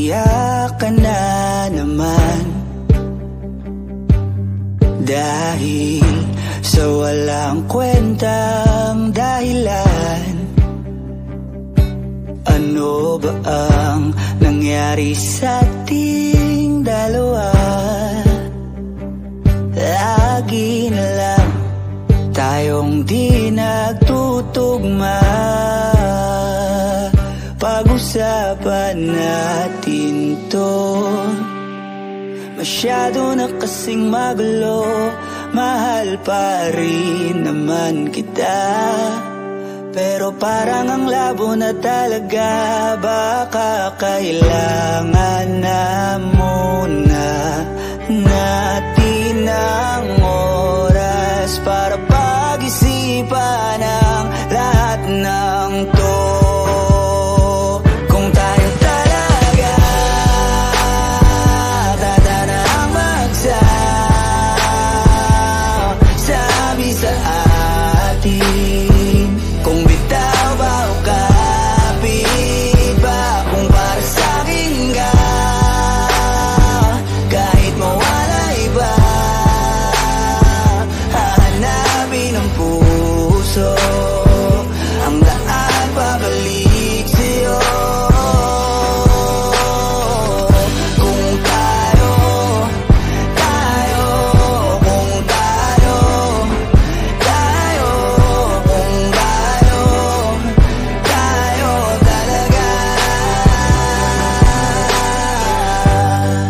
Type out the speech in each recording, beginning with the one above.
iiyak ka na naman, dahil sa walang kwentang dahilan. Ano ba ang nangyari sa ating dalawa? Lagi na lang tayong di nagtutugma. Pag-usapan natin to. Masyado na kasing magulo, mahal pa rin naman kita. Pero parang ang labo na talaga, baka kailangan na muna natin ang oras para pag-isipan ang lahat ng to. Kung tayo talaga tatanang magsabi sa atin, kung bitaw ba o kapit ba, kung para sa'kin ka, kahit mawala iba, hahanapin ang puso ang daan pabalik sa'yo. Kung tayo, kung tayo, tayo talaga.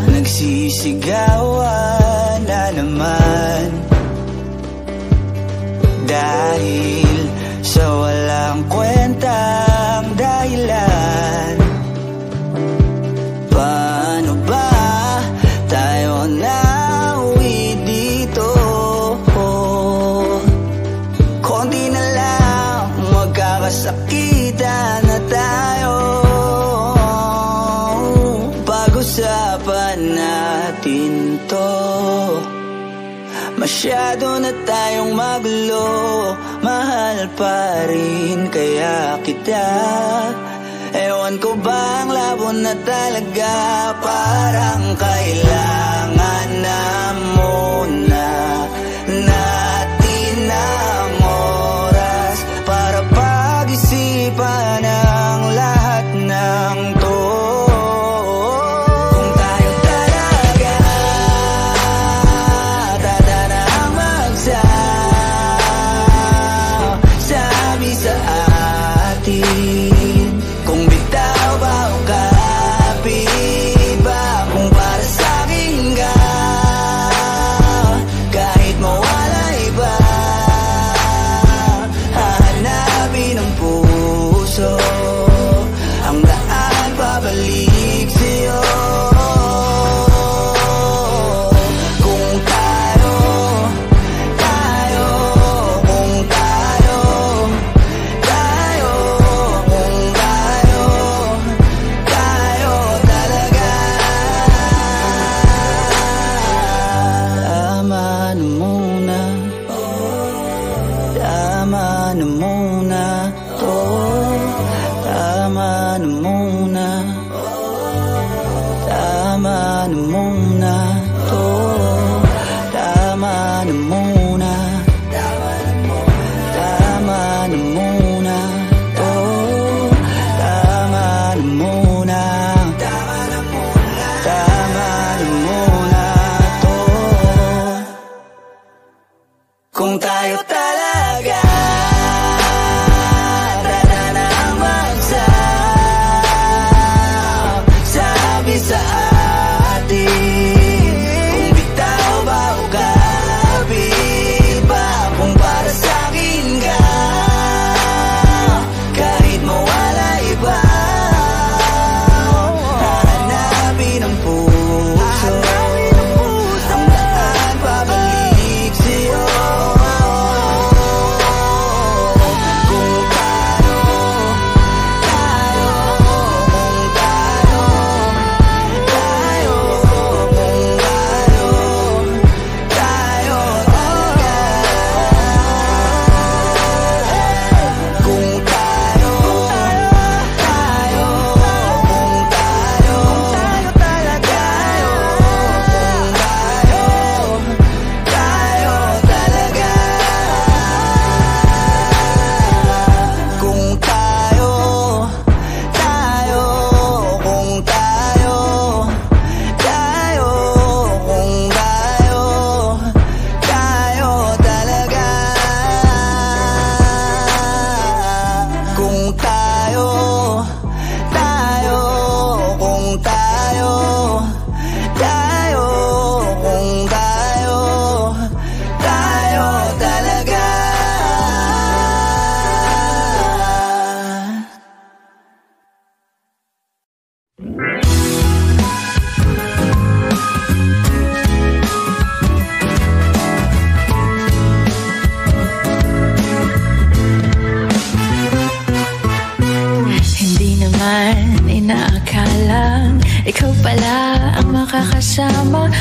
Nagsisigawan na naman, dahil sa walang kwentang dahilan. Paano ba tayo nauwi dito? Konti na lang magkakasakitan na tayo. Pag-usapan natin to. Masyado na tayong magulo, mahal pa rin kaya kita. Ewan ko ba ang labo na talaga, parang kailangan na muna natin ang oras para pag-isipan ang lahat ng to. Kung tayo talaga tatanang magsabi sa atin, kung bitaw ba o kapit ba, kung para sa'kin ka, kahit mawala iba, hahanapin ang puso ang daan pabalik sa'yo. Kung tayo, kung tayo, kung tayo talaga. Tama na muna, tama na muna to. Tama na muna, tama na muna to. Tama na muna, tama na muna to. Tama na muna, tama na muna to. Kung tayo talaga tatanang magsabi sa atin, kung bitaw ba o kapit ba, kung para sa'kin ka, kahit mawala iba, hahanapin ang puso ang daan pabalik sa'yo.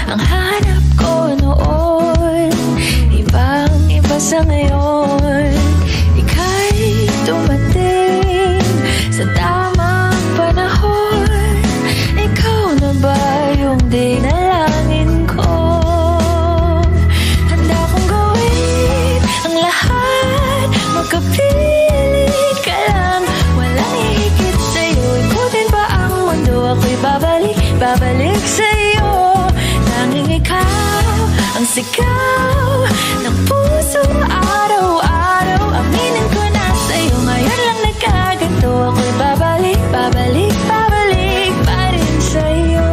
ang hanap ko noon, ibang-iba sa ngayon. Ika'y dumating sa tamang panahon. Ikaw na ba yung dinalangin ko? Handa kong gawin ang lahat, magkapiling ka lang, walang ihigit sa'yo. Ikutin pa ang mundo, ako'y babalik sa'yo. Tanging ikaw ang sigaw ng puso araw-araw. Aminin ko na sa'yo, ngayon lang nagkaganto. Ako'y babalik pa rin sa'yo.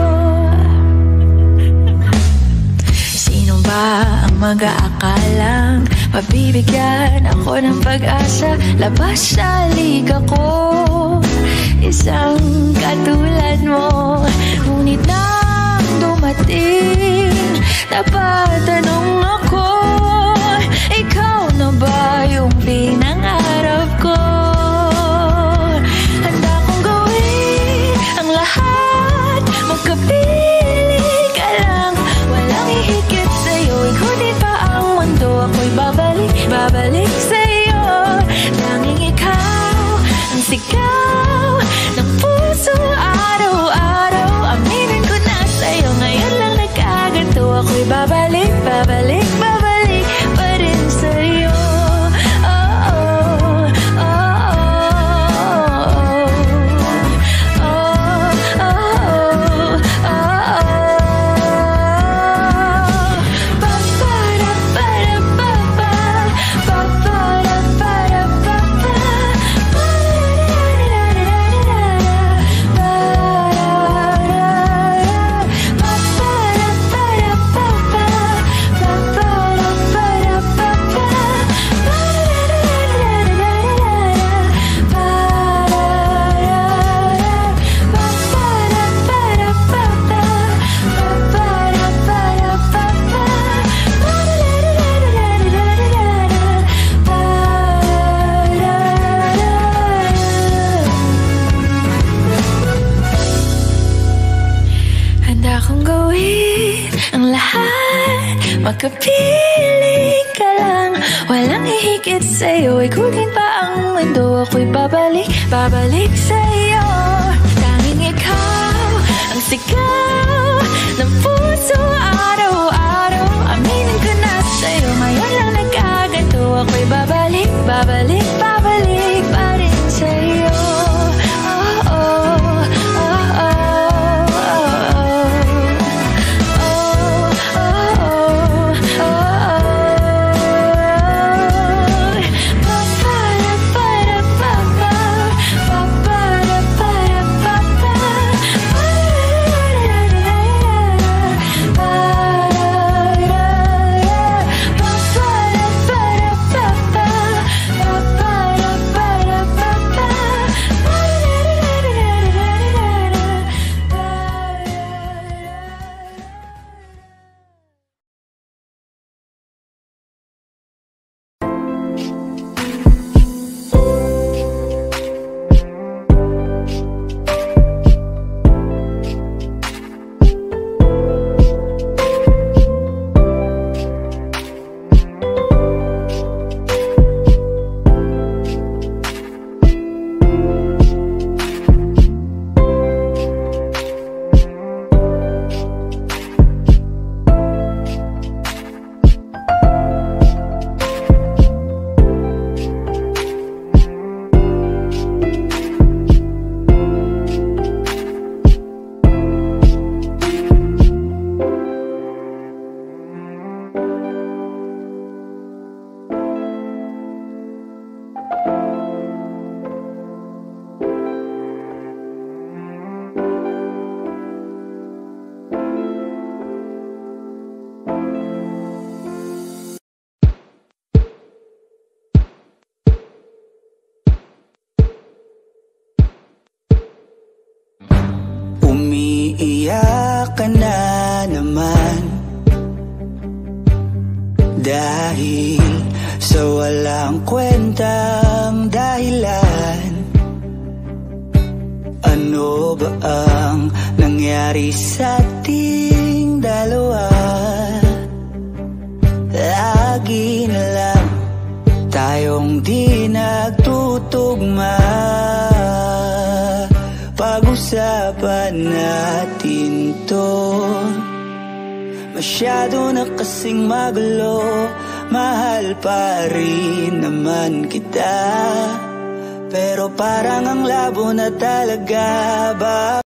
Sino ba ang mag-aakalang mabibigyan ako ng pag-asa? Labas sa liga ko, isang katulad mo. Ngunit nang dumating, napatanong ako, ikaw na ba yung pinangarap ko? Handa kong gawin ang lahat, magkapili ka lang, walang ihigit sa'yo. Ikutin pa ang mundo, ako'y babalik sa'yo. Tanging ikaw ang sigaw ng puso araw-araw. Aminin ko na sa'yo, ngayon lang nagkaganto. Ako'y babalik pa rin sa'yo. Magkapiling ka lang, walang ihigit sa'yo. Ikutin pa ang mundo, ako'y babalik sa'yo. Tanging ikaw ang sigaw ng puso araw-araw. Aminin ko na sa'yo, ngayon lang nagkaganto. Ako'y babalik pa rin sa'yo. Umiiyak ka na naman dahil sa walang kwentang dahilan. Ano ba ang nangyari sa ating dalawa? natin to. Masyado na kasing magulo, mahal pa rin naman kita. Pero parang ang labo na talaga ba?